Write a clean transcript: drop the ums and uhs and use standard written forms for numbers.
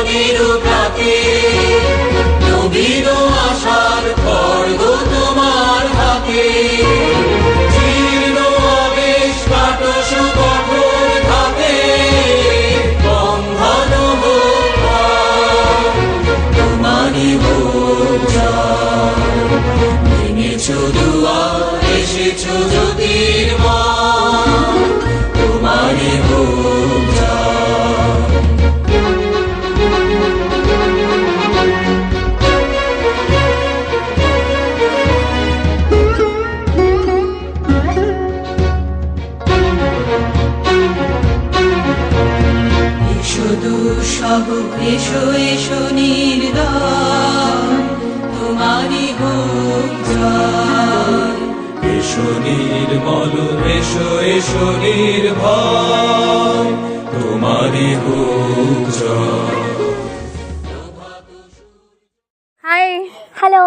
নিরুপ্রাতে নবীন আশার খড়গ তোমার হাতে। জীর্ণ আবেশ কাটো সুকঠোর ধাপে, বন্ধন হোক তোমারই বোঝা। ভেঙেছ দুয়ার, এসেছ জ্যোতির্ময়, তোমারই বোঝা। দুঃসহ এসো এসো নির্দয়, তোমারই হোক জয়। এসো নির্মল, এসো এসো নির্ভয়, তোমারই হোক জয়। হাই। হ্যালো।